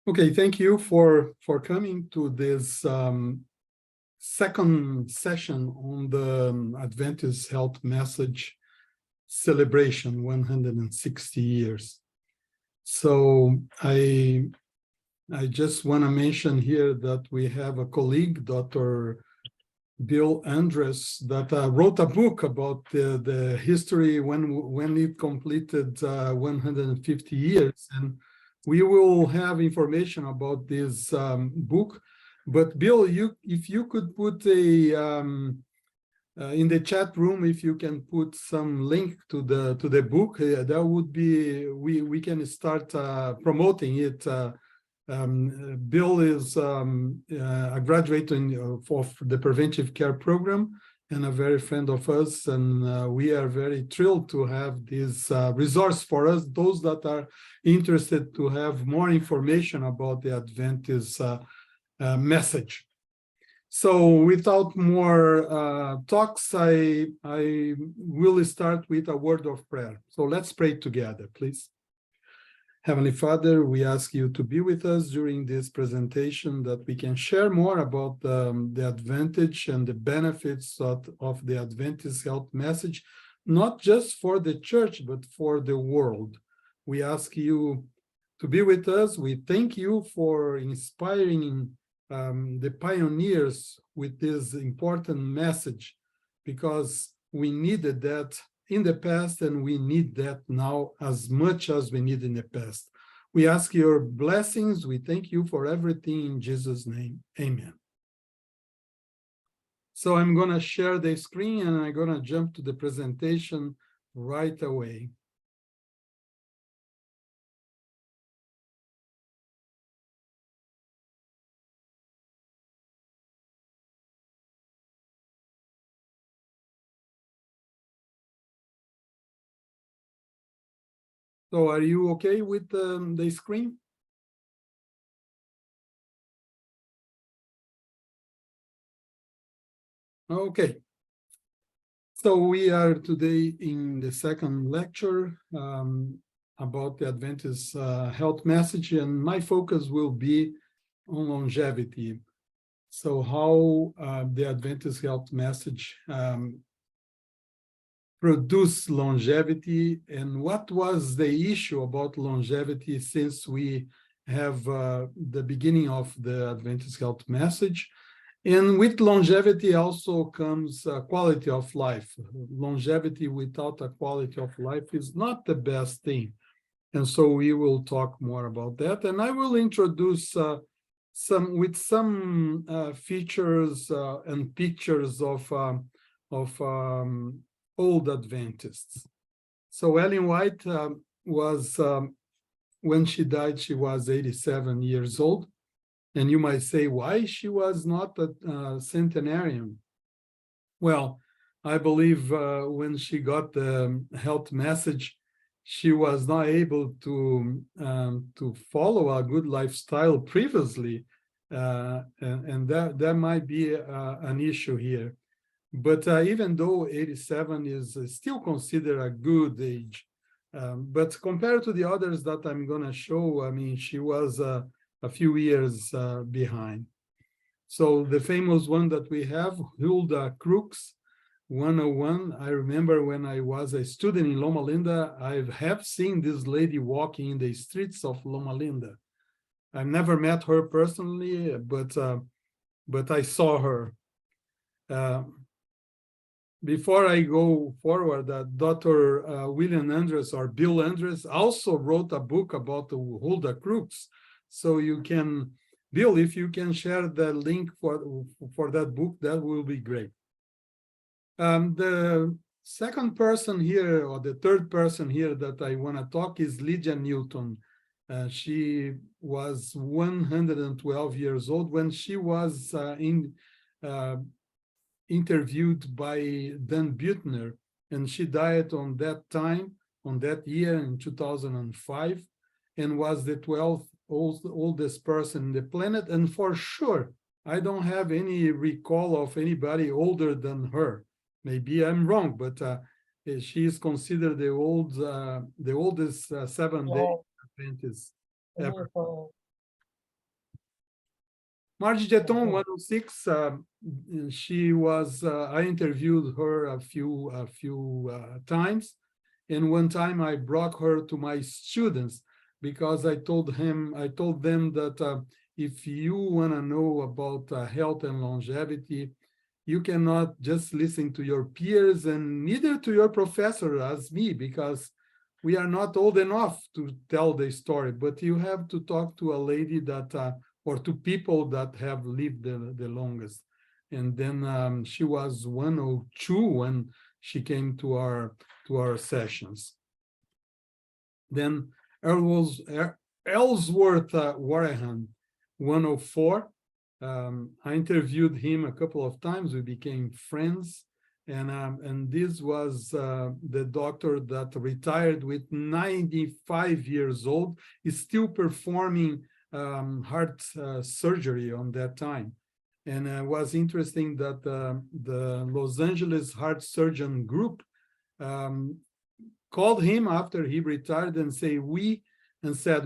Okay, thank you for coming to this second session on the Adventist Health Message celebration, 160 years. So I just want to mention here that we have a colleague, Dr. Bill Andres, that wrote a book about the history when it completed 150 years. And we will have information about this book. But Bill, if you could put in the chat room, if you can put some link to the book, that would be, we can start promoting it. Bill is a graduate of the preventive care program and a very friend of us, and we are very thrilled to have this resource for us, those that are interested to have more information about the Adventist message. So without more talks, I will start with a word of prayer. So let's pray together, please. Heavenly Father, we ask you to be with us during this presentation, that we can share more about the advantage and the benefits of the Adventist health message, not just for the church, but for the world. We ask you to be with us. We thank you for inspiring the pioneers with this important message, because we needed that in the past, and we need that now as much as we need in the past. We ask your blessings. We thank you for everything in Jesus' name. Amen. So I'm going to share the screen, and I'm going to jump to the presentation right away. So are you okay with the screen? Okay. So we are today in the second lecture about the Adventist health message, and my focus will be on longevity. So how the Adventist health message produce longevity, and what was the issue about longevity since we have the beginning of the Adventist health message. And with longevity also comes quality of life. Longevity without a quality of life is not the best thing. And so we will talk more about that. And I will introduce some features and pictures of old Adventists. So Ellen White was, when she died, she was 87 years old. And you might say, why she was not a centenarian? Well, I believe when she got the health message, she was not able to follow a good lifestyle previously, and that might be an issue here. But even though 87 is still considered a good age, but compared to the others that I'm going to show, I mean, she was a few years behind. So the famous one that we have, Hilda Crooks, 101. I remember when I was a student in Loma Linda, I have seen this lady walking in the streets of Loma Linda. I've never met her personally, but I saw her. Before I go forward, Dr. William Andres, or Bill Andres, also wrote a book about the Hilda Crooks. So you can, Bill, if you can share the link for that book, that will be great. The second person here, or the third person here that I want to talk is Lydia Newton. She was 112 years old when she was interviewed by Dan Buettner, and she died on that time, on that year in 2005, and was the 12th oldest person in the planet. And for sure, I don't have any recall of anybody older than her. Maybe I'm wrong, but She is considered the oldest Seventh-day Oh, Adventist ever. wonderful. Margie Jeton, Mhm. 106. She was. I interviewed her a few times, and one time I brought her to my students because I told them that if you want to know about health and longevity, you cannot just listen to your peers and neither to your professor as me, because we are not old enough to tell the story, but you have to talk to a lady that or to people that have lived the longest. And then she was 102 when she came to our sessions. Then Ellsworth Wareham, 104. I interviewed him a couple of times. We became friends. And this was the doctor that retired with 95 years old, is still performing heart surgery on that time. And it was interesting that the Los Angeles Heart Surgeon Group called him after he retired and said,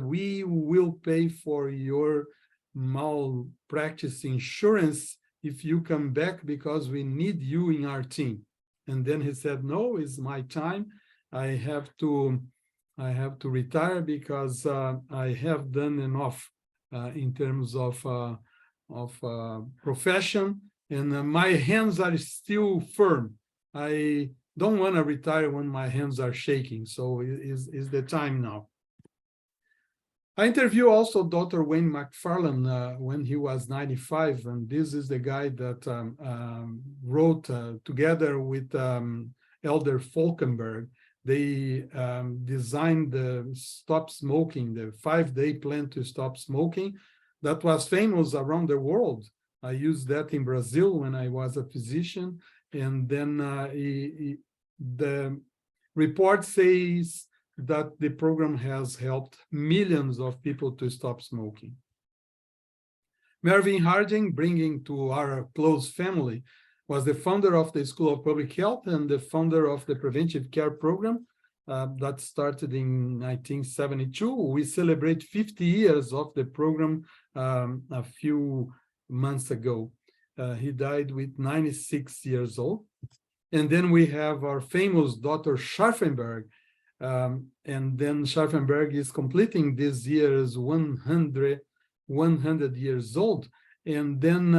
we will pay for your malpractice insurance if you come back because we need you in our team. And then he said, no, it's my time. I have to retire because I have done enough in terms of profession, and my hands are still firm. I don't want to retire when my hands are shaking. So is the time now. I interviewed also Dr. Wayne McFarland when he was 95, and this is the guy that wrote together with Elder Falkenberg. They designed the stop smoking, the 5-day plan to stop smoking that was famous around the world. I used that in Brazil when I was a physician, and then the report says that the program has helped millions of people to stop smoking. Mervyn Harding, bringing to our close family, was the founder of the School of Public Health and the founder of the Preventive Care Program that started in 1972. We celebrate 50 years of the program a few months ago. He died with 96 years old. And then we have our famous Dr. Scharfenberg, and then Scharfenberg is completing this year as 100 years old. And then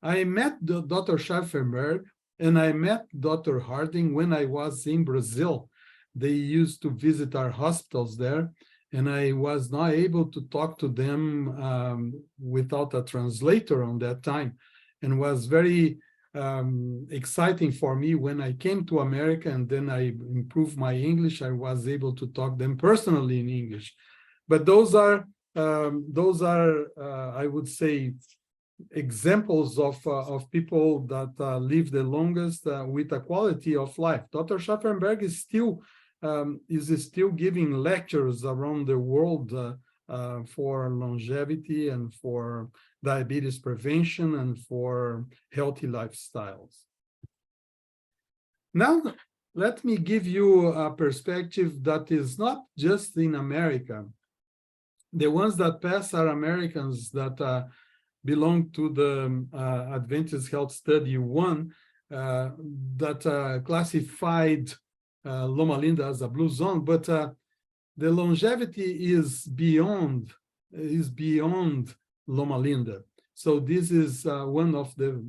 I met Dr. Scharfenberg and I met Dr. Harding when I was in Brazil. They used to visit our hospitals there, and I was not able to talk to them without a translator on that time, and was very exciting for me when I came to America, and then I improved my English. I was able to talk them personally in English. But those are I would say, examples of people that live the longest with a quality of life. Dr. Scharfenberg is still giving lectures around the world for longevity and for diabetes prevention and for healthy lifestyles. Now, let me give you a perspective that is not just in America. The ones that pass are Americans that belong to the Adventist Health Study 1 that classified Loma Linda as a blue zone, but the longevity is beyond Loma Linda. So this is one of the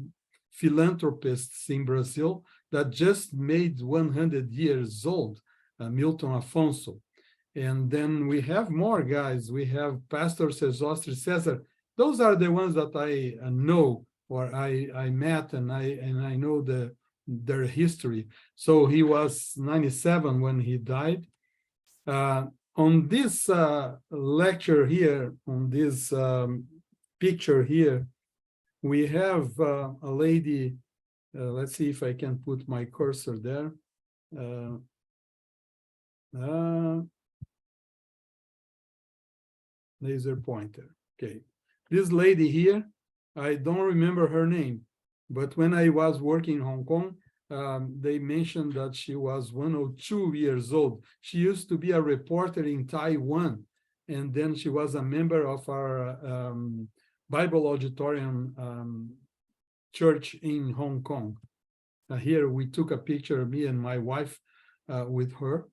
philanthropists in Brazil that just made 100 years old, Milton Afonso. And then we have more guys. We have Pastor Cesostre Cesar. Those are the ones that I know, or I met, and I know their history. So he was 97 when he died. On this lecture here, on this picture here, we have a lady. Let's see if I can put my cursor there. Laser pointer. Okay. This lady here, I don't remember her name, but when I was working in Hong Kong, they mentioned that she was 102 years old. She used to be a reporter in Taiwan, and then she was a member of our Bible Auditorium church in Hong Kong. Here we took a picture of me and my wife with her.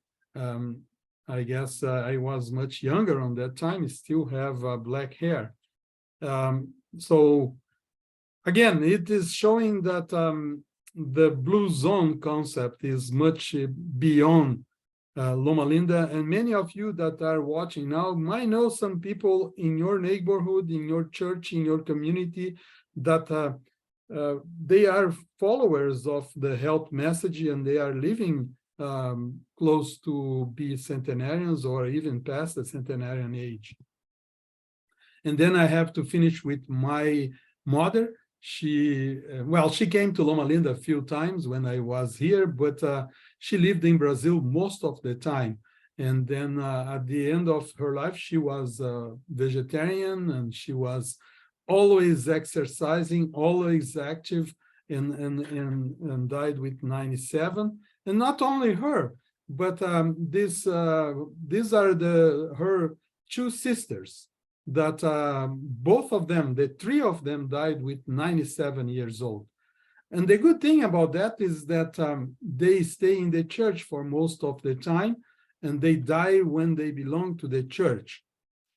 I guess I was much younger on that time, still have black hair. So again, it is showing that the blue zone concept is much beyond Loma Linda, and many of you that are watching now might know some people in your neighborhood, in your church, in your community that they are followers of the health message, and they are living close to be centenarians or even past the centenarian age. And then I have to finish with my mother. She came to Loma Linda a few times when I was here, but she lived in Brazil most of the time. And then at the end of her life, she was a vegetarian, and she was always exercising, always active, and died with 97. And not only her, but these are her two sisters that both of them, the three of them, died with 97 years old. And the good thing about that is that they stay in the church for most of the time, and they die when they belong to the church.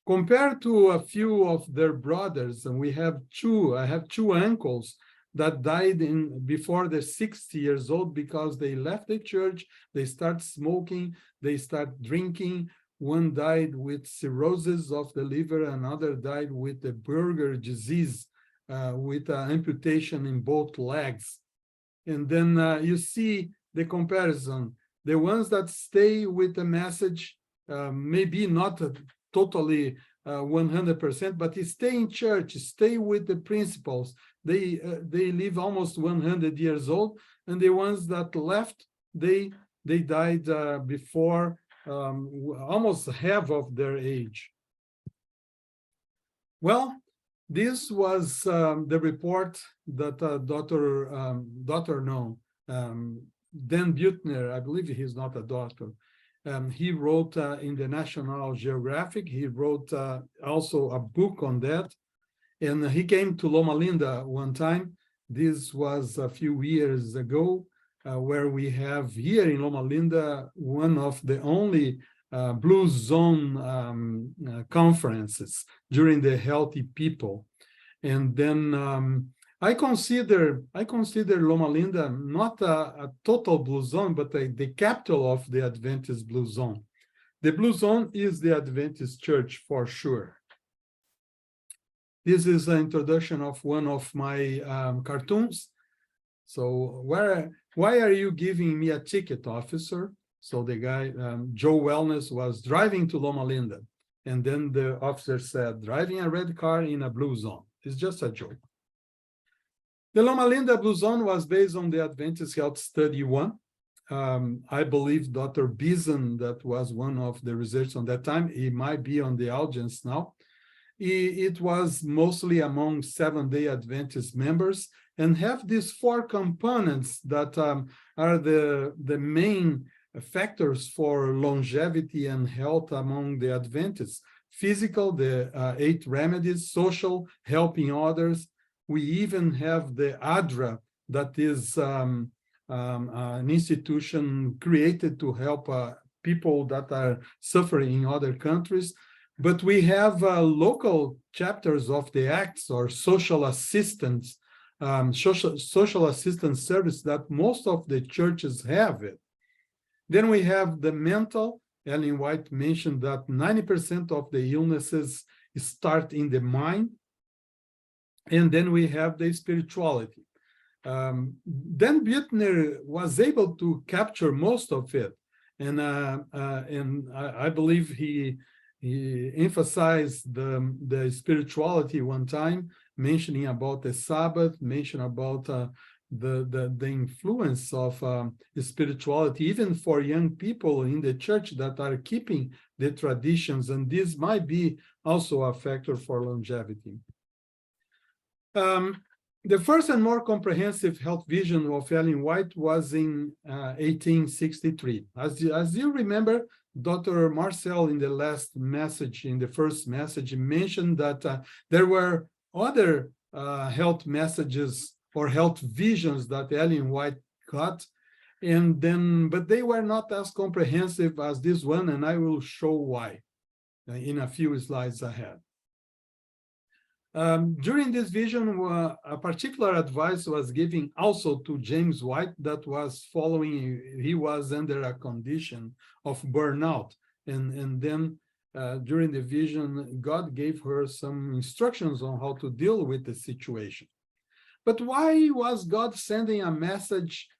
Compared to a few of their brothers, and I have two uncles that died before they're 60 years old because they left the church, they start smoking, they start drinking. One died with cirrhosis of the liver, another died with the Berger disease, with amputation in both legs. And then you see the comparison. The ones that stay with the message, maybe not totally 100%, but stay in church, stay with the principles. They live almost 100 years old, and the ones that left, they died before almost half of their age. Well, this was the report that Dan Buettner, I believe he's not a doctor, he wrote in the National Geographic. He wrote also a book on that. And he came to Loma Linda one time. This was a few years ago, where we have here in Loma Linda one of the only Blue Zone conferences during the Healthy People. And then I consider Loma Linda not a total Blue Zone, but the capital of the Adventist Blue Zone. The Blue Zone is the Adventist Church for sure. This is an introduction of one of my cartoons. So why are you giving me a ticket, officer? So the guy, Joe Wellness, was driving to Loma Linda. And then the officer said, driving a red car in a blue zone. It's just a joke. The Loma Linda Blue Zone was based on the Adventist Health Study 1. I believe Dr. Beeson, that was one of the researchers on that time, he might be on the audience now. It was mostly among Seventh-day Adventist members, and have these four components that are the main factors for longevity and health among the Adventists. Physical, the 8 remedies; social, helping others. We even have the ADRA, that is an institution created to help people that are suffering in other countries. But we have local chapters of the ACTS, or social assistance, social assistance service, that most of the churches have it. Then we have the mental. Ellen White mentioned that 90% of the illnesses start in the mind. And then we have the spirituality. Dan Buettner was able to capture most of it. And I believe he emphasized the spirituality one time, mentioning about the Sabbath, mentioning about the influence of spirituality, even for young people in the church that are keeping the traditions. And this might be also a factor for longevity. The first and more comprehensive health vision of Ellen White was in 1863. As you remember, Dr. Marcel in the last message, in the first message, mentioned that there were other health messages or health visions that Ellen White got, but they were not as comprehensive as this one, and I will show why in a few slides ahead. During this vision, a particular advice was given also to James White that was following, he was under a condition of burnout. And then during the vision, God gave her some instructions on how to deal with the situation. But why was God sending a message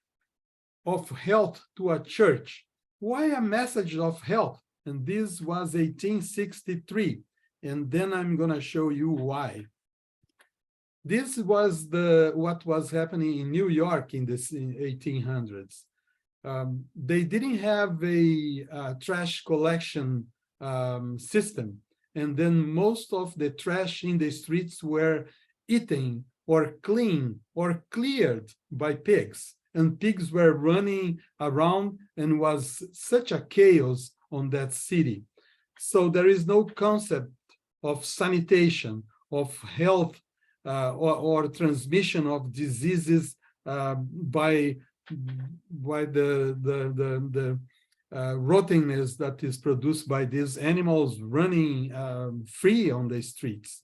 of health to a church? Why a message of health? And this was 1863. And then I'm going to show you why. This was what was happening in New York in the 1800s. They didn't have a trash collection system. And then most of the trash in the streets were eaten or cleaned or cleared by pigs. And pigs were running around, and was such a chaos on that city. So there is no concept of sanitation, of health, or transmission of diseases by the rottenness that is produced by these animals running free on the streets.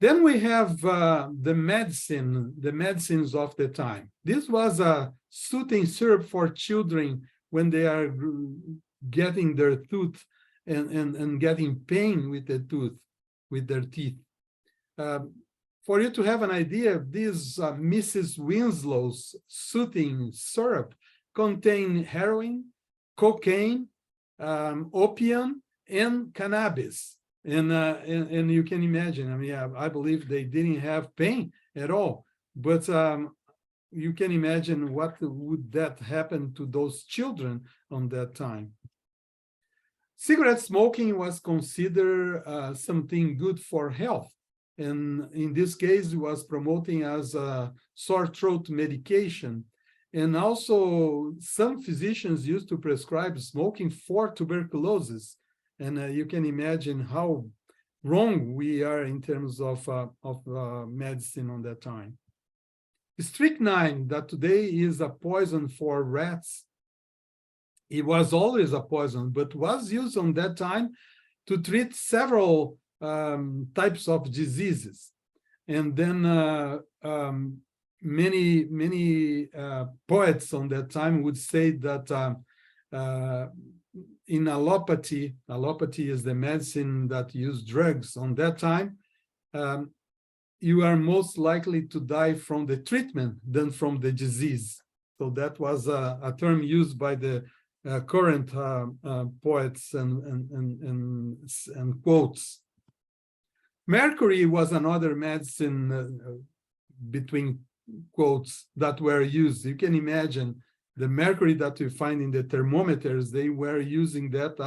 Then we have the medicines of the time. This was a soothing syrup for children when they are getting their tooth and getting pain with the tooth, with their teeth. For you to have an idea, this Mrs. Winslow's soothing syrup contain heroin, cocaine, opium, and cannabis. And you can imagine, I mean, I believe they didn't have pain at all, but you can imagine what would that happen to those children on that time. Cigarette smoking was considered something good for health. And in this case, it was promoting as a sore throat medication. And also, some physicians used to prescribe smoking for tuberculosis. And you can imagine how wrong we are in terms of medicine on that time. Strychnine, that today is a poison for rats, it was always a poison, but was used on that time to treat several types of diseases. And then many poets on that time would say that in allopathy is the medicine that used drugs on that time, you are most likely to die from the treatment than from the disease. So that was a term used by the current poets and quotes. Mercury was another medicine, between quotes, that were used. You can imagine the mercury that you find in the thermometers, they were using that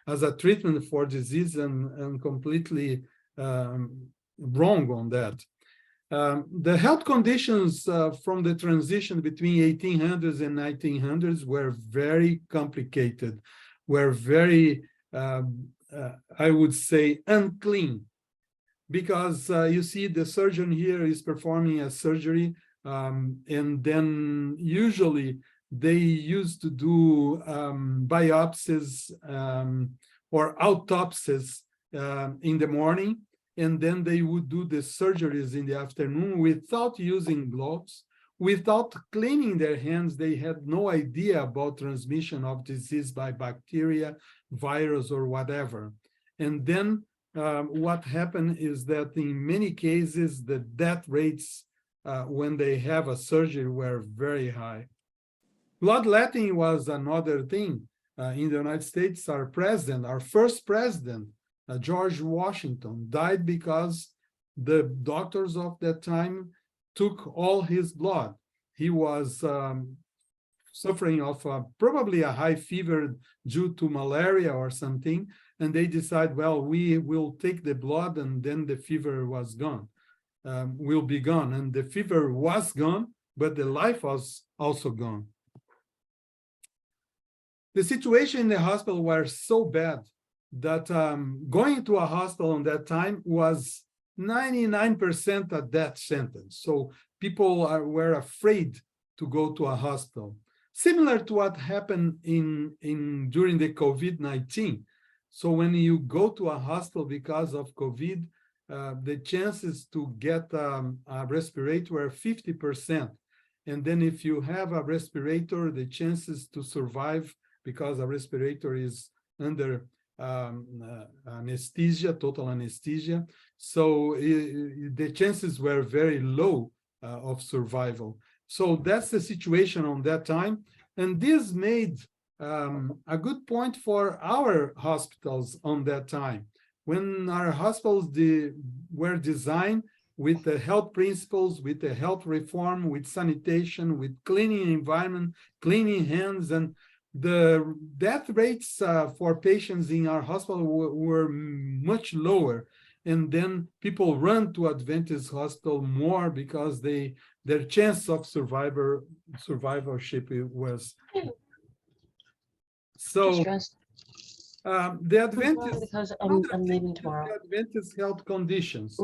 as a treatment for disease and completely wrong on that. The health conditions from the transition between 1800s and 1900s were very complicated, were very, I would say, unclean. Because you see the surgeon here is performing a surgery, and then usually they used to do biopsies or autopsies in the morning, and then they would do the surgeries in the afternoon without using gloves, without cleaning their hands. They had no idea about transmission of disease by bacteria, virus, or whatever. And then what happened is that in many cases, the death rates when they have a surgery were very high. Bloodletting was another thing. In the United States, our first president, George Washington, died because the doctors of that time took all his blood. He was suffering of probably a high fever due to malaria or something, and they decide, well, we will take the blood, and then the fever was gone. will be gone. And the fever was gone, but the life was also gone. The situation in the hospital was so bad that going to a hospital on that time was 99% a death sentence. So people were afraid to go to a hospital. Similar to what happened during the COVID-19. So when you go to a hospital because of COVID, the chances to get a respirator are 50%. And then if you have a respirator, the chances to survive, because a respirator is under anesthesia, total anesthesia. So the chances were very low of survival. So that's the situation on that time. And this made a good point for our hospitals on that time. When our hospitals were designed with the health principles, with the health reform, with sanitation, with cleaning environment, cleaning hands, and the death rates for patients in our hospital were much lower. And then people run to Adventist hospital more because their chance of survivorship was. So the Adventist, because I'm leaving tomorrow. The Adventist health conditions.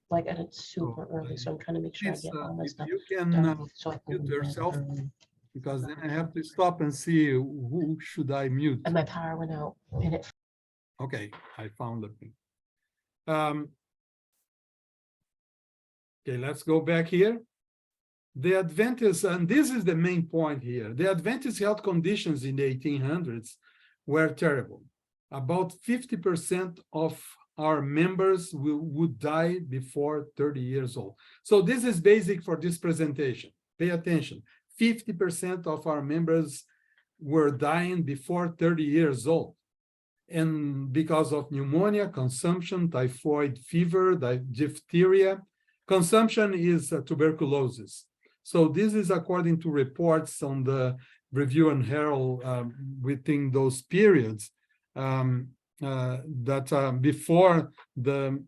Like, and it's super early, so I'm trying to make sure I get all my stuff you can done so I can mute yourself, early. because then I have to stop and see who should I mute. And my power went out, and it. Okay, I found the thing. Okay, let's go back here. The Adventist, and this is the main point here, the Adventist health conditions in the 1800s were terrible. About 50% of our members would die before 30 years old. So this is basic for this presentation. Pay attention. 50% of our members were dying before 30 years old. And because of pneumonia, consumption, typhoid fever, diphtheria. Consumption is tuberculosis. So this is according to reports on the Review and Herald within those periods. That before the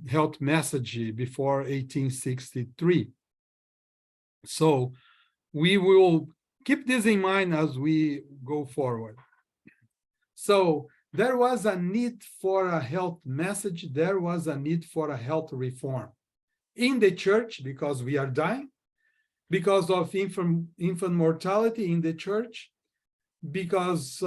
health message, before 1863. So we will keep this in mind as we go forward. So there was a need for a health message. There was a need for a health reform in the church, because we are dying, because of infant mortality in the church, because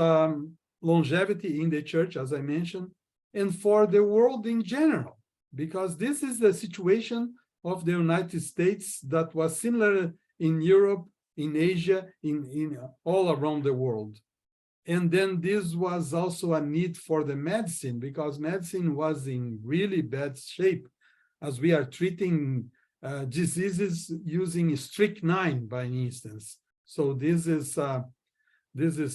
longevity in the church, as I mentioned, and for the world in general, because this is the situation of the United States that was similar in Europe, in Asia, in all around the world. And then this was also a need for the medicine, because medicine was in really bad shape, as we are treating diseases using strychnine, by instance. So this is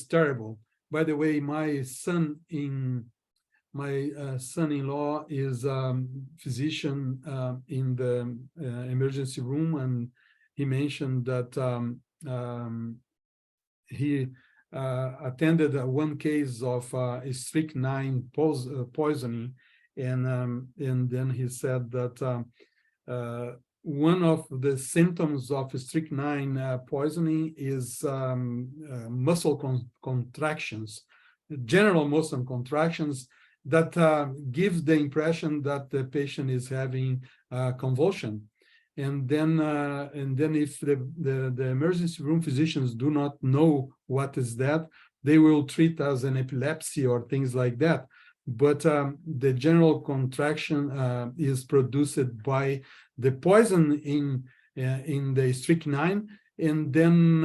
terrible. By the way, my son-in-law is physician in the emergency room, and he mentioned that he attended one case of strychnine poisoning, and then he said that one of the symptoms of strychnine poisoning is muscle contractions, general muscle contractions that give the impression that the patient is having convulsion. And then if the emergency room physicians do not know what is that, they will treat as an epilepsy or things like that. But the general contraction is produced by the poison in the strychnine, and then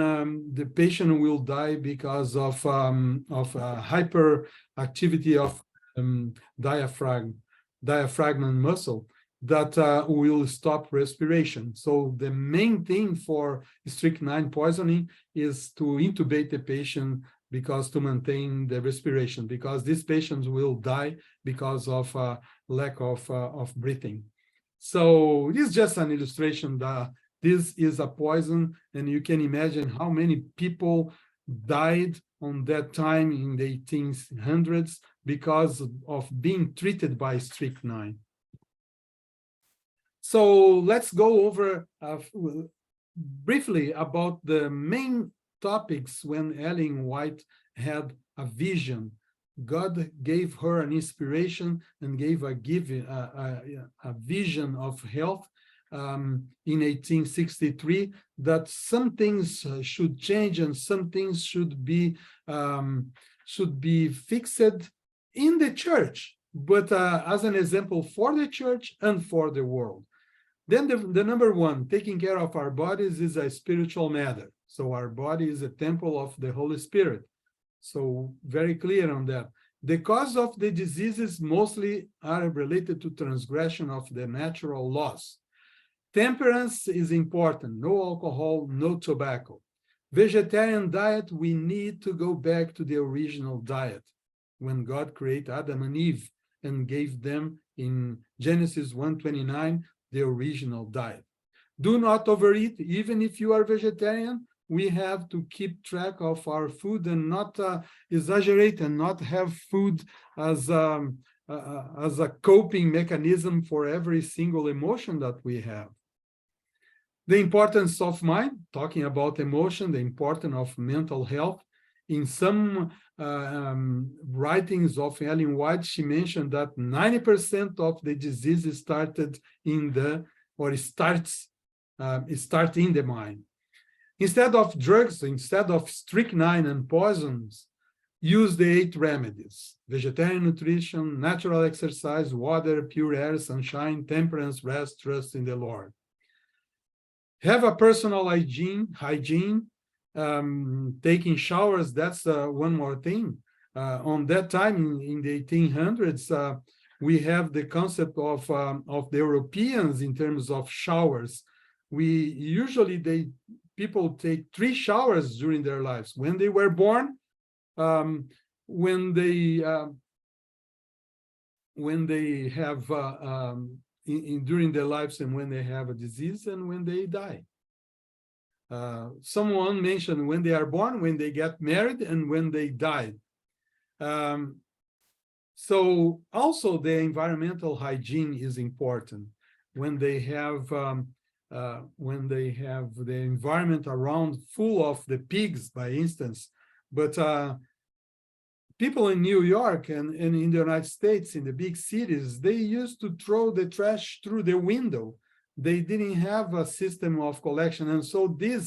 the patient will die because of hyperactivity of diaphragm muscle that will stop respiration. So the main thing for strychnine poisoning is to intubate the patient, because to maintain the respiration, because these patients will die because of lack of breathing. So this is just an illustration that this is a poison, and you can imagine how many people died on that time in the 1800s because of being treated by strychnine. So let's go over briefly about the main topics when Ellen White had a vision. God gave her an inspiration and gave a vision of health in 1863, that some things should change and some things should be fixed in the church, but as an example for the church and for the world. Then the number one, taking care of our bodies, is a spiritual matter. So our body is a temple of the Holy Spirit. So very clear on that. The cause of the diseases mostly are related to transgression of the natural laws. Temperance is important. No alcohol, no tobacco. Vegetarian diet, we need to go back to the original diet when God created Adam and Eve and gave them in Genesis 1:29 the original diet. Do not overeat. Even if you are vegetarian, we have to keep track of our food and not exaggerate and not have food as a coping mechanism for every single emotion that we have. The importance of mind, talking about emotion, the importance of mental health. In some writings of Ellen White, she mentioned that 90% of the diseases start in the mind. Instead of drugs, instead of strychnine and poisons, use the 8 remedies: vegetarian nutrition, natural exercise, water, pure air, sunshine, temperance, rest, trust in the Lord. Have a personal hygiene. Taking showers, that's one more thing. On that time, in the 1800s, we have the concept of the Europeans in terms of showers. People take 3 showers during their lives: when they were born, when they have during their lives, and when they have a disease, and when they die. Someone mentioned when they are born, when they get married, and when they died. So also the environmental hygiene is important. When they have the environment around full of the pigs, by instance. But people in New York and in the United States, in the big cities, they used to throw the trash through the window. They didn't have a system of collection. And so this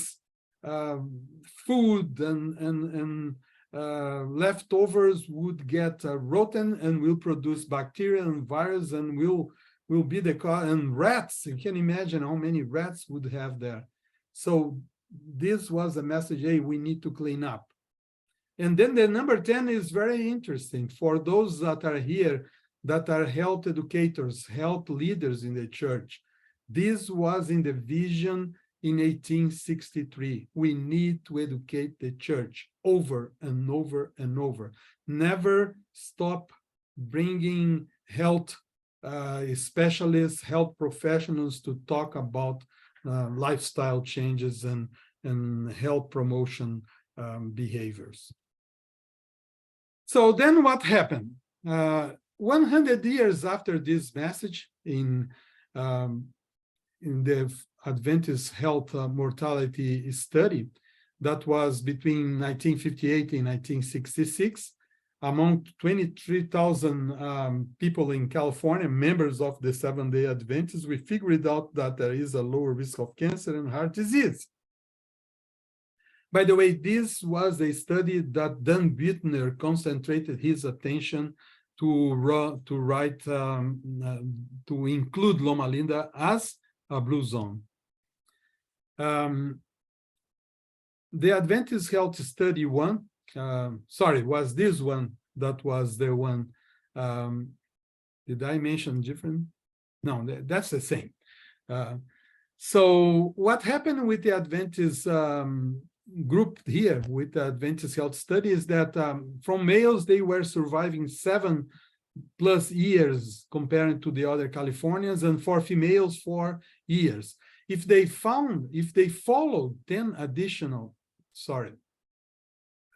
food and leftovers would get rotten and will produce bacteria and virus and will be the cause. And rats, you can imagine how many rats would have there. So this was a message, hey, we need to clean up. And then the number 10 is very interesting for those that are here, that are health educators, health leaders in the church. This was in the vision in 1863. We need to educate the church over and over and over. Never stop bringing health specialists, health professionals to talk about lifestyle changes and health promotion behaviors. So then what happened? 100 years after this message in the Adventist health mortality study that was between 1958 and 1966, among 23,000 people in California, members of the Seventh-day Adventists, we figured out that there is a lower risk of cancer and heart disease. By the way, this was a study that Dan Buettner concentrated his attention to write, to include Loma Linda as a blue zone. The Adventist Health Study 1, was this one that was the one. Did I mention different? No, that's the same. So what happened with the Adventist group here with the Adventist Health Study is that from males, they were surviving 7+ years compared to the other Californians, and for females, 4 years. If they followed 10 additional,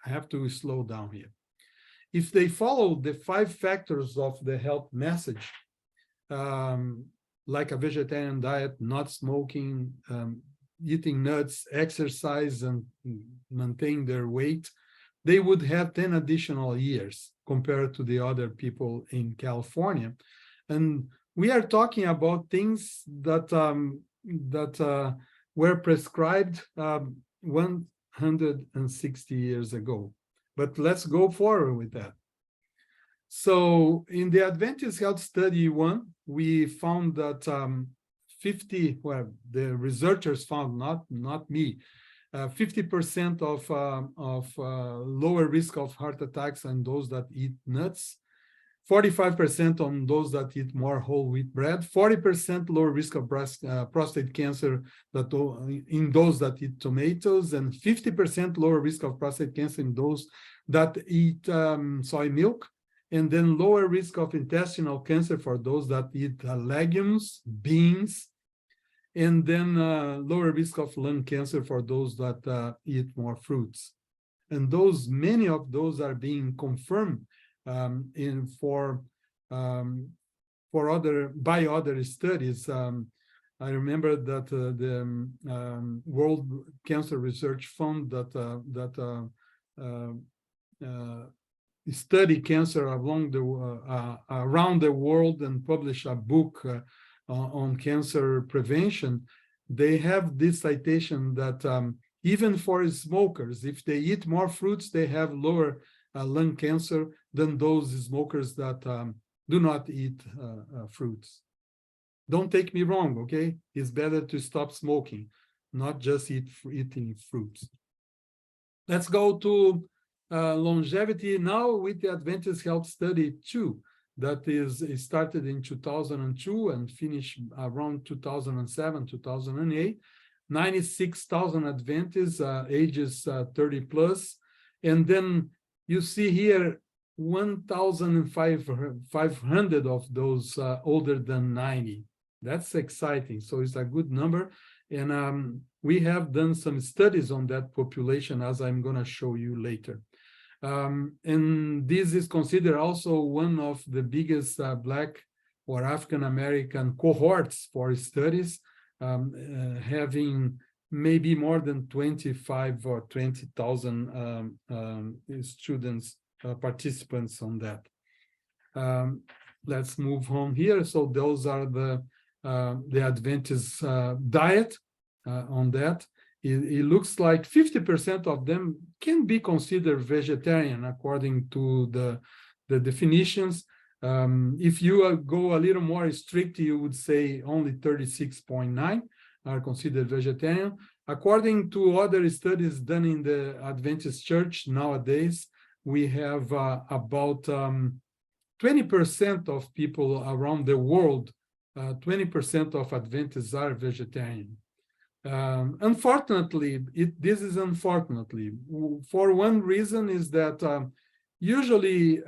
I have to slow down here. If they followed the 5 factors of the health message, like a vegetarian diet, not smoking, eating nuts, exercise, and maintain their weight, they would have 10 additional years compared to the other people in California. And we are talking about things that were prescribed 160 years ago. But let's go forward with that. So in the Adventist Health Study 1, we found that the researchers found, not me, 50% of lower risk of heart attacks on those that eat nuts, 45% on those that eat more whole wheat bread, 40% lower risk of prostate cancer in those that eat tomatoes, and 50% lower risk of prostate cancer in those that eat soy milk, and then lower risk of intestinal cancer for those that eat legumes, beans, and then lower risk of lung cancer for those that eat more fruits. And many of those are being confirmed by other studies. I remember that the World Cancer Research Fund that study cancer around the world and publish a book on cancer prevention. They have this citation that even for smokers, if they eat more fruits, they have lower lung cancer than those smokers that do not eat fruits. Don't take me wrong, okay? It's better to stop smoking, not just eating fruits. Let's go to longevity now with the Adventist Health Study 2 that is started in 2002 and finished around 2007, 2008. 96,000 Adventists, ages 30 plus. And then you see here 1,500 of those older than 90. That's exciting. So it's a good number. And we have done some studies on that population, as I'm going to show you later. And this is considered also one of the biggest Black or African-American cohorts for studies, having maybe more than 25 or 20,000 students, participants on that. Let's move on here. So those are the Adventist diet on that. It looks like 50% of them can be considered vegetarian according to the definitions. If you go a little more strict, you would say only 36.9 are considered vegetarian. According to other studies done in the Adventist Church nowadays, we have about 20% of people around the world, 20% of Adventists are vegetarian. Unfortunately, this is unfortunately. For one reason is that usually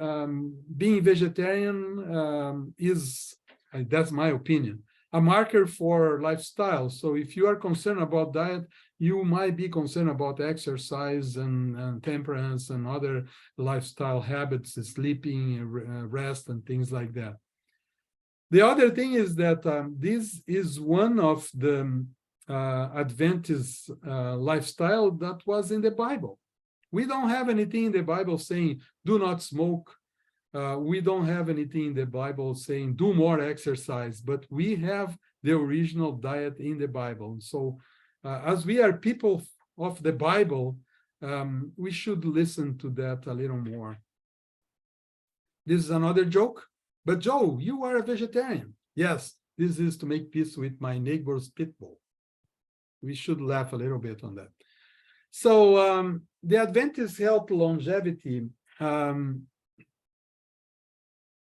being vegetarian is, that's my opinion, a marker for lifestyle. So if you are concerned about diet, you might be concerned about exercise and temperance and other lifestyle habits, sleeping, rest, and things like that. The other thing is that this is one of the Adventist lifestyle that was in the Bible. We don't have anything in the Bible saying do not smoke. We don't have anything in the Bible saying do more exercise, but we have the original diet in the Bible. So as we are people of the Bible, we should listen to that a little more. This is another joke. But Joe, you are a vegetarian. Yes, this is to make peace with my neighbor's pit bull. We should laugh a little bit on that. So the Adventist Health Longevity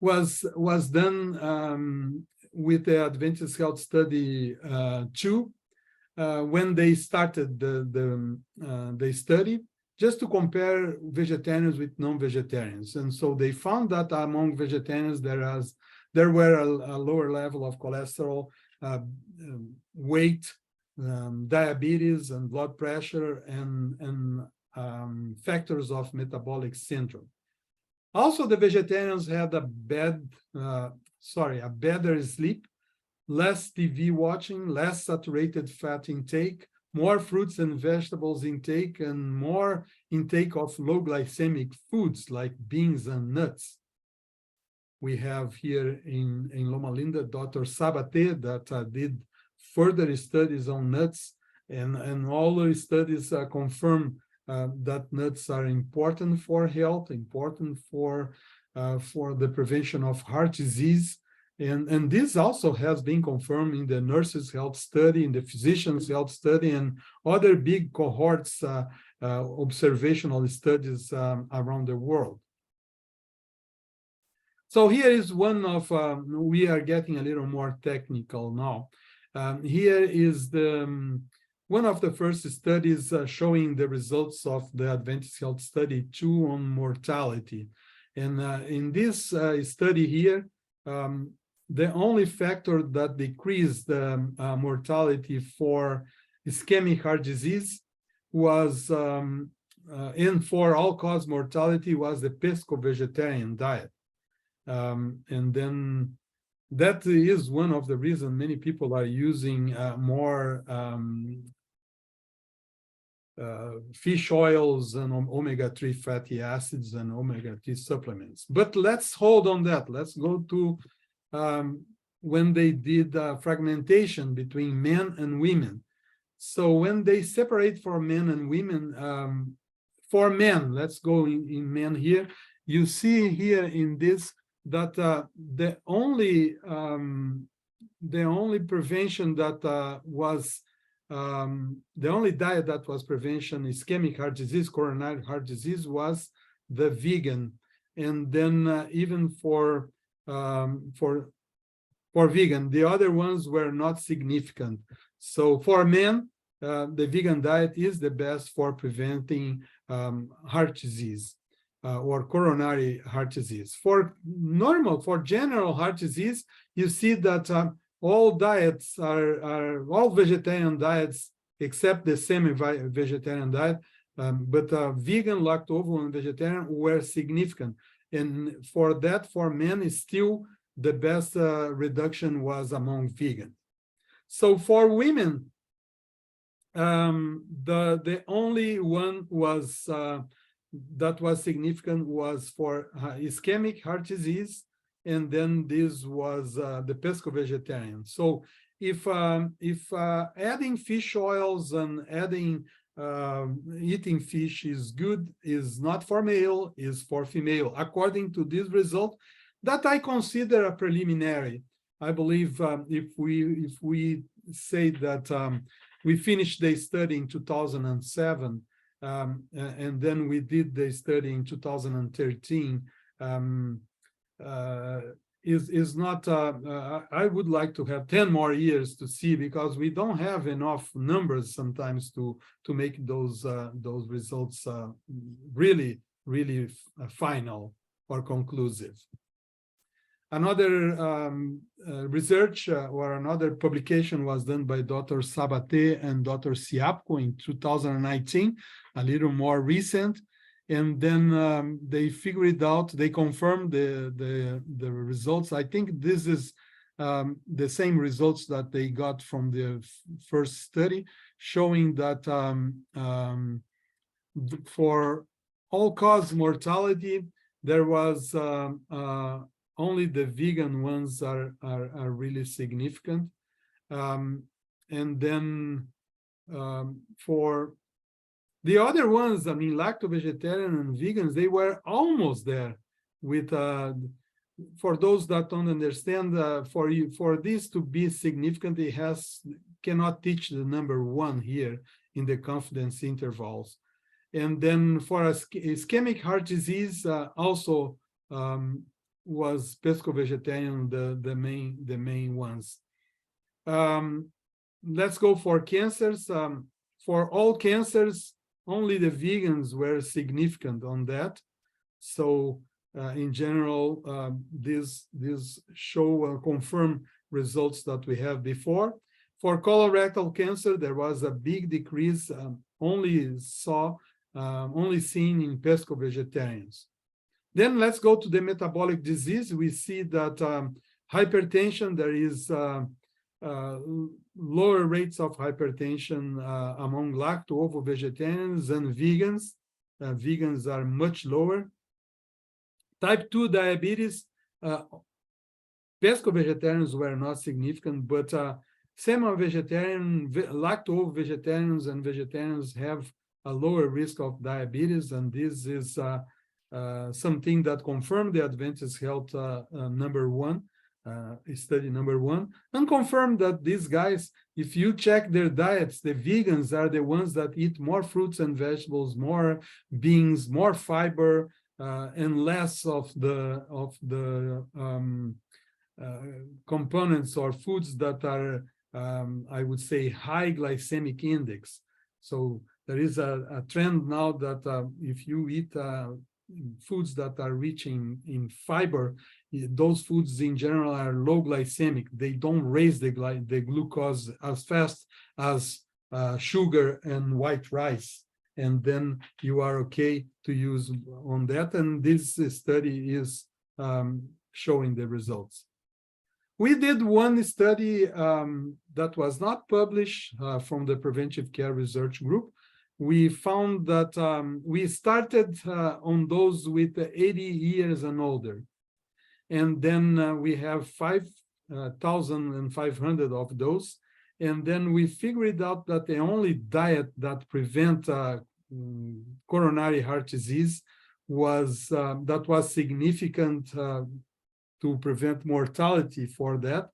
was done with the Adventist Health Study 2 when they started the study, just to compare vegetarians with non-vegetarians. And so they found that among vegetarians there were a lower level of cholesterol, weight, diabetes and blood pressure, and factors of metabolic syndrome. Also, the vegetarians had a better sleep, less TV watching, less saturated fat intake, more fruits and vegetables intake, and more intake of low glycemic foods like beans and nuts. We have here in Loma Linda, Dr. Sabate, that did further studies on nuts, and all the studies confirm that nuts are important for health, important for the prevention of heart disease. And this also has been confirmed in the nurses' health study, in the physicians' health study, and other big cohorts, observational studies around the world. So here is one of, we are getting a little more technical now. Here is one of the first studies showing the results of the Adventist Health Study 2 on mortality. And in this study here, the only factor that decreased the mortality for ischemic heart disease was, and for all-cause mortality, was the pesco-vegetarian diet. And then that is one of the reasons many people are using more fish oils and omega-3 fatty acids and omega-3 supplements. But let's hold on that. Let's go to when they did fragmentation between men and women. So when they separate for men and women, for men, let's go in men here, you see here in this that the only prevention that was the only diet that was prevention ischemic heart disease, coronary heart disease, was the vegan. And then even for vegan, the other ones were not significant. So for men, the vegan diet is the best for preventing heart disease or coronary heart disease. For general heart disease, you see that all diets are all vegetarian diets except the semi-vegetarian diet, but vegan, lacto-ovo, and vegetarian were significant. And for that, for men, still the best reduction was among vegan. So for women, the only one was that was significant was for ischemic heart disease, and then this was the pesco-vegetarian. So if adding fish oils and adding eating fish is good, is not for male, is for female, according to this result that I consider a preliminary. I believe if we say that we finished the study in 2007, and then we did the study in 2013, is not, I would like to have 10 more years to see, because we don't have enough numbers sometimes to make those results really final or conclusive. Another research or another publication was done by Dr. Sabate and Dr. Siapko in 2019, a little more recent. And then they figured out, they confirmed the results. I think this is the same results that they got from the first study, showing that for all-cause mortality, there was only the vegan ones are really significant. And then for the other ones, I mean, lacto-vegetarian and vegans, they were almost there with, for those that don't understand, for this to be significant, it cannot teach the number 1 here in the confidence intervals. And then for ischemic heart disease, also was pesco-vegetarian the main ones. Let's go for cancers. For all cancers, only the vegans were significant on that. So in general, these show or confirm results that we have before. For colorectal cancer, there was a big decrease, only seen in pesco-vegetarians. Then let's go to the metabolic disease. We see that hypertension, there is lower rates of hypertension among lacto-ovo-vegetarians and vegans. Vegans are much lower. Type 2 diabetes, pesco-vegetarians were not significant, but semi-vegetarian, lacto-ovo-vegetarians and vegetarians have a lower risk of diabetes, and this is something that confirmed the Adventist Health study number one, and confirmed that these guys, if you check their diets, the vegans are the ones that eat more fruits and vegetables, more beans, more fiber, and less of the components or foods that are, I would say, high glycemic index. So there is a trend now that if you eat foods that are rich in fiber, those foods in general are low glycemic. They don't raise the glucose as fast as sugar and white rice. And then you are okay to use on that. And this study is showing the results. We did one study that was not published from the Preventive Care Research Group. We found that we started on those with 80 years and older. And then we have 5,500 of those. And then we figured out that the only diet that prevent coronary heart disease was that was significant to prevent mortality for that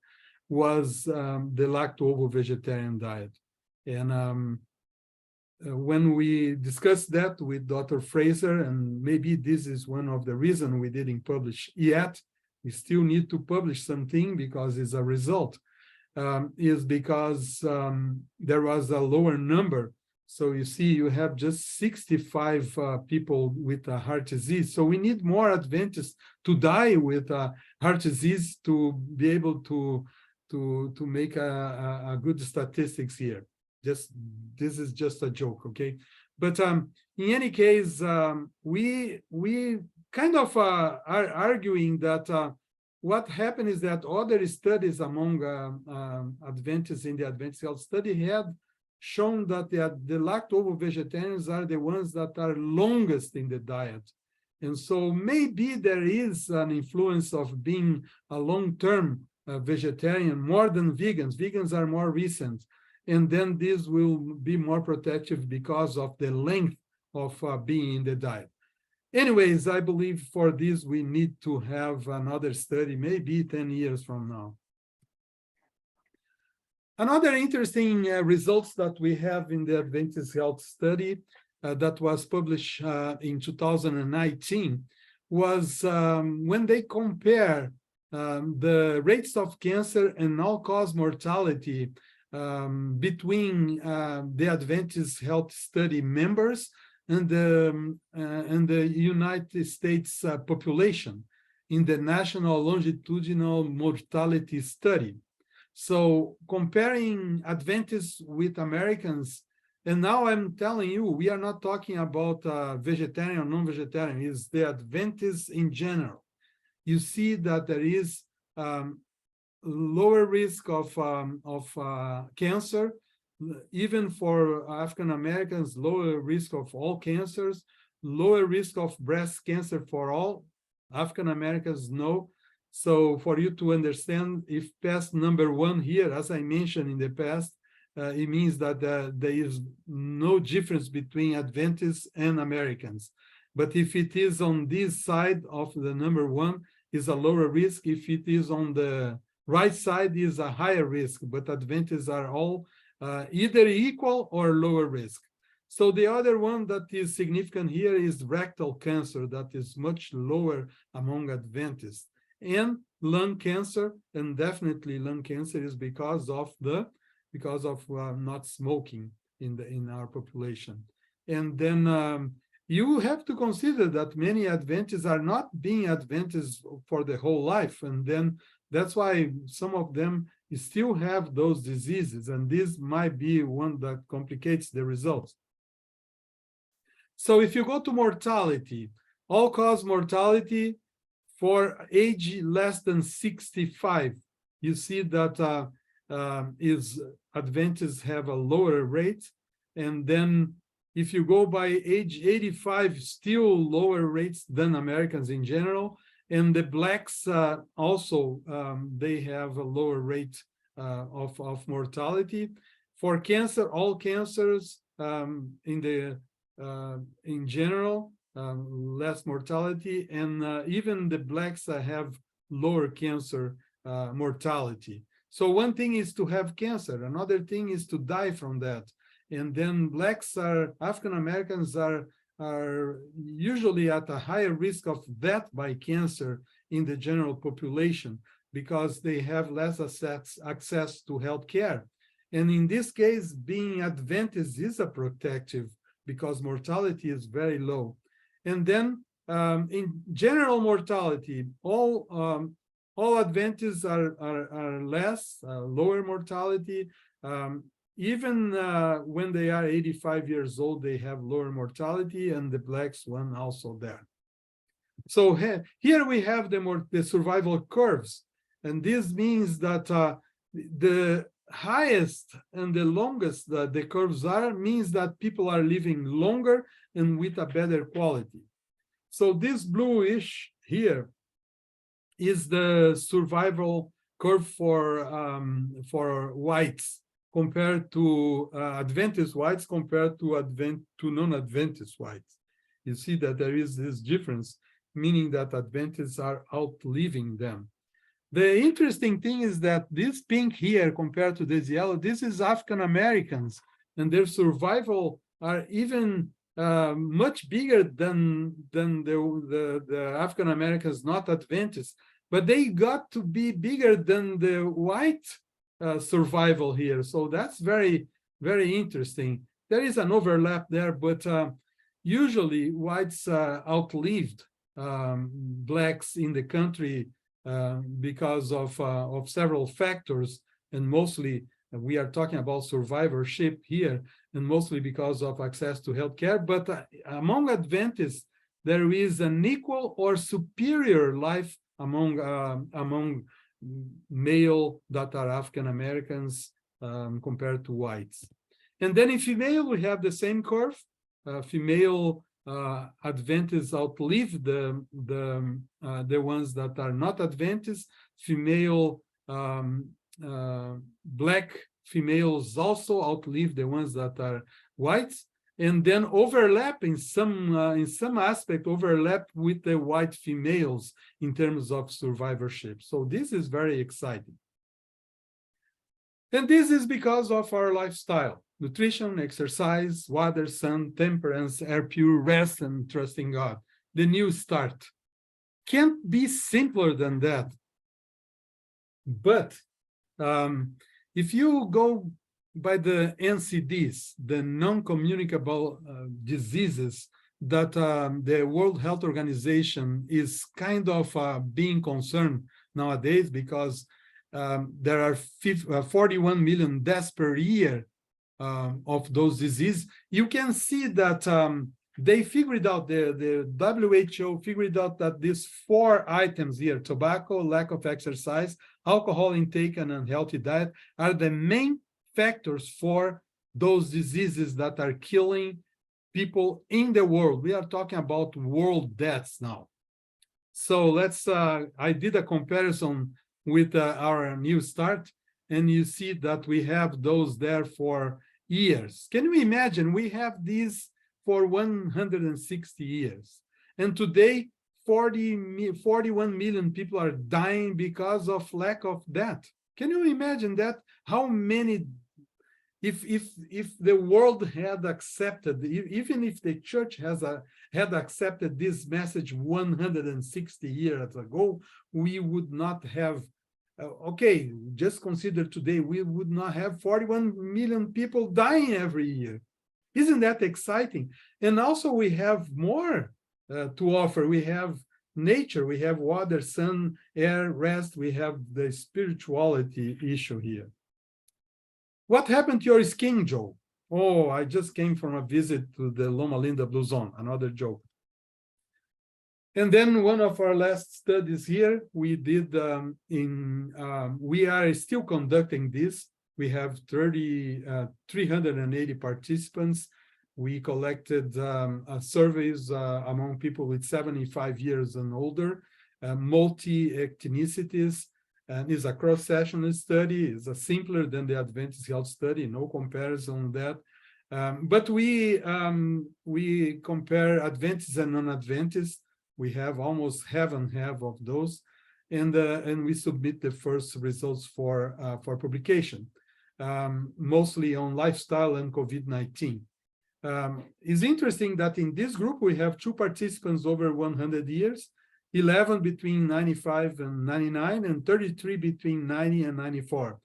was the lacto-ovo-vegetarian diet. And when we discussed that with Dr. Fraser, and maybe this is one of the reasons we didn't publish yet, we still need to publish something because it's a result, is because there was a lower number. So you see, you have just 65 people with heart disease. So we need more Adventists to die with heart disease to be able to make a good statistics here. This is just a joke, okay? But in any case, we kind of are arguing that what happened is that other studies among Adventists in the Adventist Health Study had shown that the lacto-ovo-vegetarians are the ones that are longest in the diet. And so maybe there is an influence of being a long-term vegetarian more than vegans. Vegans are more recent. And then this will be more protective because of the length of being in the diet. Anyways, I believe for this, we need to have another study, maybe 10 years from now. Another interesting results that we have in the Adventist Health Study that was published in 2019 was when they compare the rates of cancer and all-cause mortality between the Adventist Health Study members and the United States population in the National Longitudinal Mortality Study. So comparing Adventists with Americans, and now I'm telling you, we are not talking about vegetarian or non-vegetarian, it's the Adventists in general. You see that there is lower risk of cancer, even for African Americans, lower risk of all cancers, lower risk of breast cancer for all African Americans, no. So for you to understand, if past number one here, as I mentioned in the past, it means that there is no difference between Adventists and Americans. But if it is on this side of the number one, is a lower risk. If it is on the right side, is a higher risk. But Adventists are all either equal or lower risk. So the other one that is significant here is rectal cancer, that is much lower among Adventists. And lung cancer, and definitely lung cancer is because of not smoking in our population. And then you have to consider that many Adventists are not being Adventists for the whole life, and then that's why some of them still have those diseases, and this might be one that complicates the results. So if you go to mortality, all-cause mortality for age less than 65, you see that is Adventists have a lower rate. And then if you go by age 85, still lower rates than Americans in general. And the blacks also, they have a lower rate of mortality. For cancer, all cancers in general, less mortality, and even the blacks have lower cancer mortality. So one thing is to have cancer, another thing is to die from that. And then blacks African Americans are usually at a higher risk of death by cancer in the general population because they have less access to health care. And in this case, being Adventist is a protective because mortality is very low. And then in general mortality, all Adventists are lower mortality. Even when they are 85 years old, they have lower mortality, and the blacks one also there. So here we have the survival curves. And this means that the highest and the longest that the curves are means that people are living longer and with a better quality. So this bluish here is the survival curve for whites compared to Adventist whites compared to non-Adventist whites. You see that there is this difference, meaning that Adventists are outliving them. The interesting thing is that this pink here compared to this yellow, this is African Americans, and their survival are even much bigger than the African Americans not Adventists, but they got to be bigger than the white survival here. So that's very, very interesting. There is an overlap there, but usually whites outlived blacks in the country because of several factors, and mostly we are talking about survivorship here, and mostly because of access to healthcare. But among Adventists, there is an equal or superior life among male that are African Americans compared to whites. And then in female, we have the same curve. Female Adventists outlive the ones that are not Adventists. Female black females also outlive the ones that are whites, and then overlap in some aspect, overlap with the white females in terms of survivorship. So this is very exciting. And this is because of our lifestyle: nutrition, exercise, water, sun, temperance, air pure, rest, and trusting God. The new start. Can't be simpler than that. But if you go by the NCDs, the non-communicable diseases that the World Health Organization is kind of being concerned nowadays, because there are 41 million deaths per year of those diseases, you can see that they figured out, the WHO figured out that these 4 items here: tobacco, lack of exercise, alcohol intake, and unhealthy diet, are the main factors for those diseases that are killing people in the world. We are talking about world deaths now. So let's, I did a comparison with our new start, and you see that we have those there for years. Can you imagine? We have these for 160 years. And today, 41 million people are dying because of lack of that. Can you imagine that? How many, if the world had accepted, even if the church had accepted this message 160 years ago, we would not have, okay, just consider today, we would not have 41 million people dying every year. Isn't that exciting? And also we have more to offer. We have nature, we have water, sun, air, rest, we have the spirituality issue here. What happened to your skin, Joe? Oh, I just came from a visit to the Loma Linda Blue Zone, another joke. And then one of our last studies here, we did we are still conducting this. We have 380 participants. We collected surveys among people with 75 years and older, multi-ethnicities, and is a cross-sectional study. It's simpler than the Adventist Health Study, no comparison on that. But we compare Adventists and non-Adventists. We have almost half and half of those, and we submit the first results for publication, mostly on lifestyle and COVID-19. It's interesting that in this group we have 2 participants over 100 years, 11 between 95 and 99, and 33 between 90 and 94.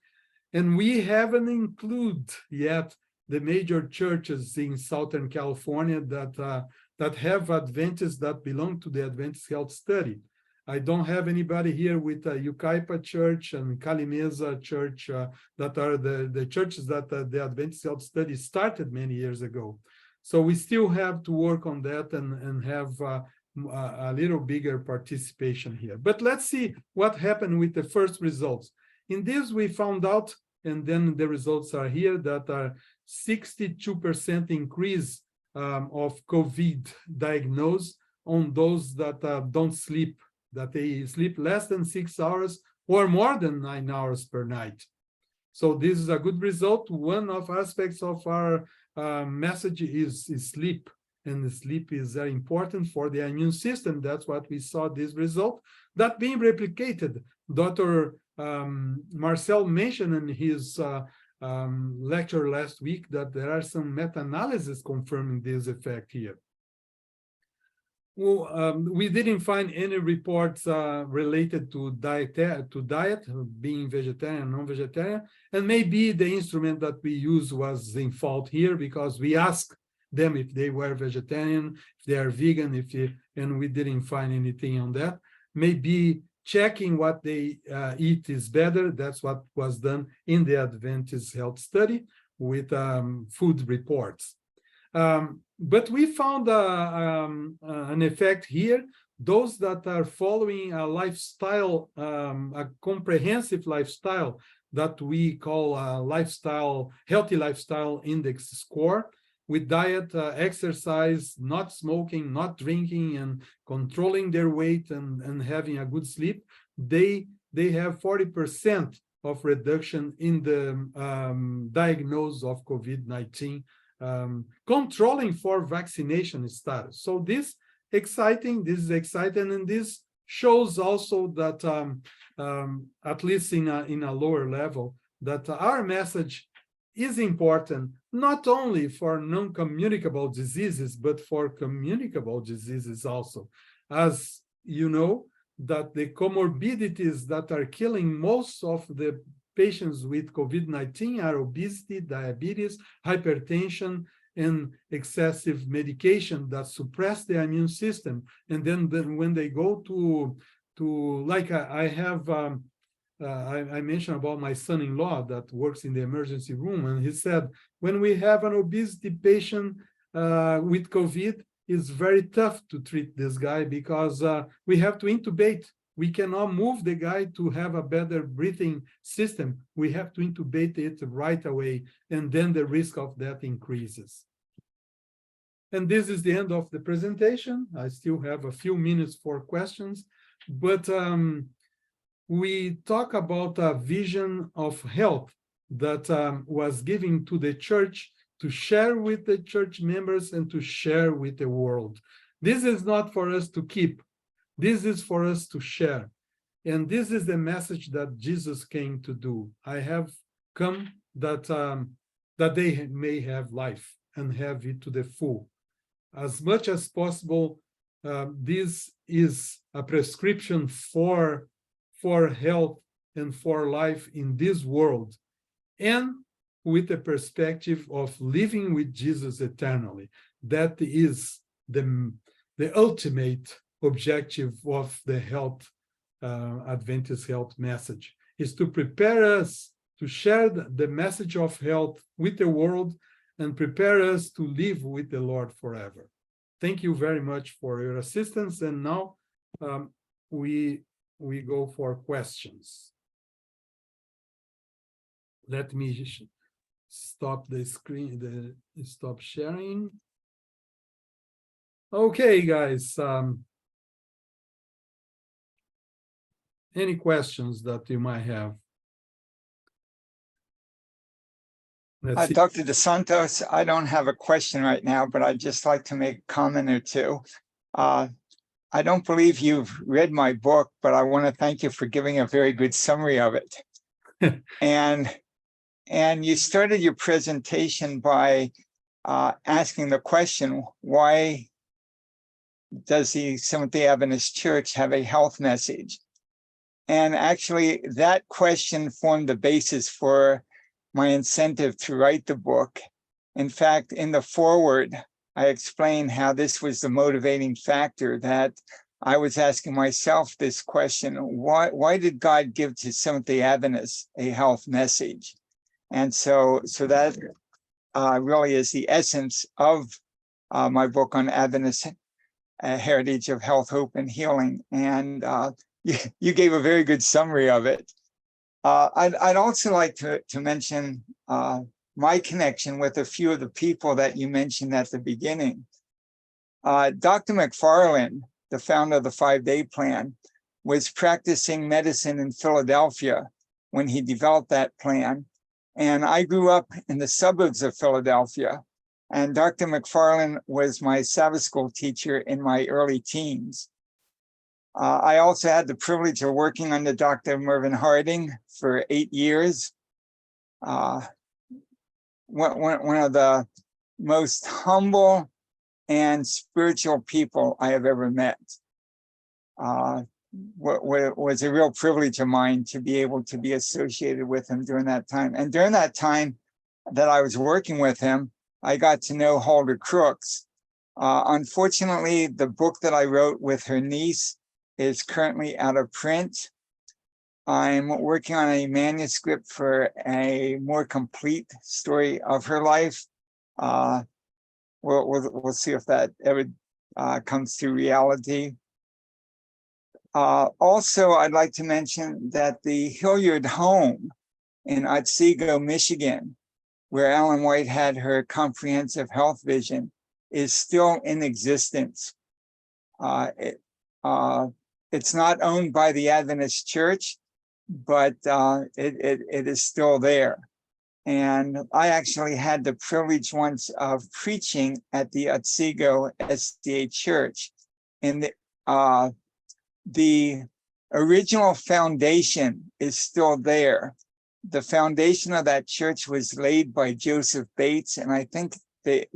And we haven't included yet the major churches in Southern California that have Adventists that belong to the Adventist Health Study. I don't have anybody here with Yucaipa Church and Calimesa Church that are the churches that the Adventist Health Study started many years ago. So we still have to work on that and have a little bigger participation here. But let's see what happened with the first results. In this, we found out, and then the results are here, that are 62% increase of COVID diagnosed on those that don't sleep, that they sleep less than 6 hours or more than 9 hours per night. So this is a good result. One of aspects of our message is sleep, and the sleep is very important for the immune system. That's what we saw this result. That being replicated, Dr. Marcel mentioned in his lecture last week that there are some meta-analyses confirming this effect here. Well, we didn't find any reports related to diet, being vegetarian, non-vegetarian, and maybe the instrument that we used was in fault here, because we asked them if they were vegetarian, if they are vegan, and we didn't find anything on that. Maybe checking what they eat is better. That's what was done in the Adventist Health Study with food reports. But we found an effect here. Those that are following a lifestyle, a comprehensive lifestyle that we call a healthy lifestyle index score, with diet, exercise, not smoking, not drinking, and controlling their weight and having a good sleep, they have 40% of reduction in the diagnosis of COVID-19, controlling for vaccination status. So this is exciting, and this shows also that, at least in a lower level, that our message is important, not only for non-communicable diseases, but for communicable diseases also. As you know, that the comorbidities that are killing most of the patients with COVID-19 are obesity, diabetes, hypertension, and excessive medication that suppress the immune system. And then when they go to like I mentioned about my son-in-law that works in the emergency room, and he said, when we have an obesity patient with COVID, it's very tough to treat this guy because we have to intubate. We cannot move the guy to have a better breathing system. We have to intubate it right away, and then the risk of death increases. And this is the end of the presentation. I still have a few minutes for questions, but we talk about a vision of health that was given to the church to share with the church members and to share with the world. This is not for us to keep. This is for us to share. And this is the message that Jesus came to do. I have come that they may have life and have it to the full. As much as possible, this is a prescription for health and for life in this world, and with the perspective of living with Jesus eternally. That is the ultimate objective of the Adventist health message, is to prepare us to share the message of health with the world and prepare us to live with the Lord forever. thank you very much for your assistance. And now we go for questions. Let me stop the screen, stop sharing. Okay, guys. Any questions that you might have? Let's see. Dr. De Santos, I don't have a question right now, but I'd just like to make a comment or two. I don't believe you've read my book, but I want to thank you for giving a very good summary of it. And you started your presentation by asking the question, why does the Seventh-day Adventist Church have a health message? And actually, that question formed the basis for my incentive to write the book. In fact, in the foreword, I explained how this was the motivating factor, that I was asking myself this question: why did God give to Seventh-day Adventists a health message? And so that really is the essence of my book on Adventist heritage of health, hope, and healing. And you gave a very good summary of it. I'd also like to mention my connection with a few of the people that you mentioned at the beginning. Dr. McFarland, the founder of the 5-Day Plan, was practicing medicine in Philadelphia when he developed that plan. And I grew up in the suburbs of Philadelphia. And Dr. McFarland was my Sabbath school teacher in my early teens. I also had the privilege of working under Dr. Mervyn Harding for 8 years. One of the most humble and spiritual people I have ever met. Was a real privilege of mine to be able to be associated with him during that time. And during that time that I was working with him, I got to know Hulda Crooks. Unfortunately, the book that I wrote with her niece is currently out of print. I'm working on a manuscript for a more complete story of her life. We'll see if that ever comes to reality. Also, I'd like to mention that the Hilliard home in Otsego, Michigan, where Ellen White had her comprehensive health vision, is still in existence. It's not owned by the Adventist Church, but it is still there. And I actually had the privilege once of preaching at the Otsego SDA Church. And the original foundation is still there. The foundation of that church was laid by Joseph Bates, and I think the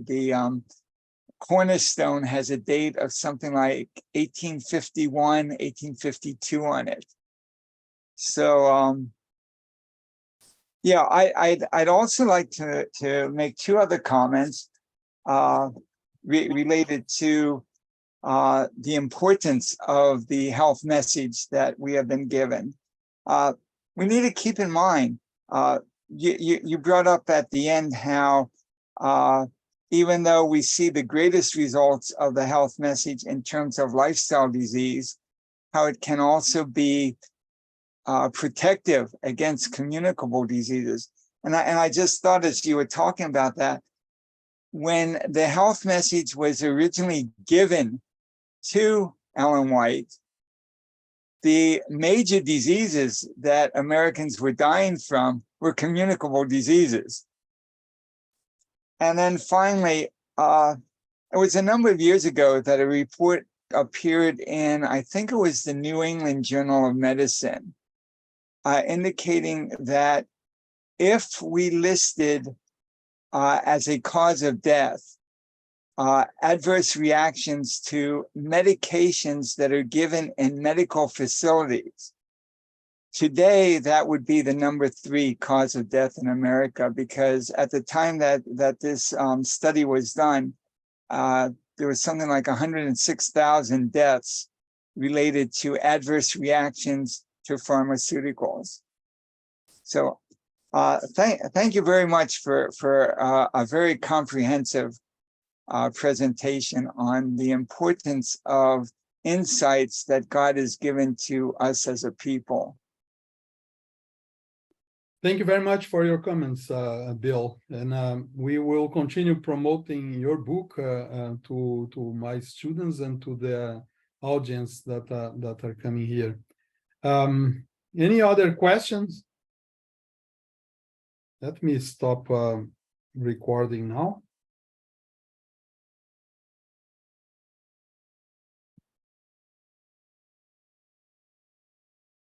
cornerstone has a date of something like 1851, 1852 on it. So yeah, I'd also like to make two other comments related to the importance of the health message that we have been given. We need to keep in mind, you brought up at the end how even though we see the greatest results of the health message in terms of lifestyle disease, how it can also be protective against communicable diseases. And I just thought, as you were talking about that, when the health message was originally given to Ellen White, the major diseases that Americans were dying from were communicable diseases. And then finally, it was a number of years ago that a report appeared in, I think it was the New England Journal of Medicine, indicating that if we listed as a cause of death adverse reactions to medications that are given in medical facilities, today that would be the number 3 cause of death in America, because at the time that this study was done, there was something like 106,000 deaths related to adverse reactions to pharmaceuticals. So thank you very much for a very comprehensive presentation on the importance of insights that God has given to us as a people. Thank you very much for your comments, Bill. And we will continue promoting your book to my students and to the audience that are coming here. Any other questions? Let me stop recording now.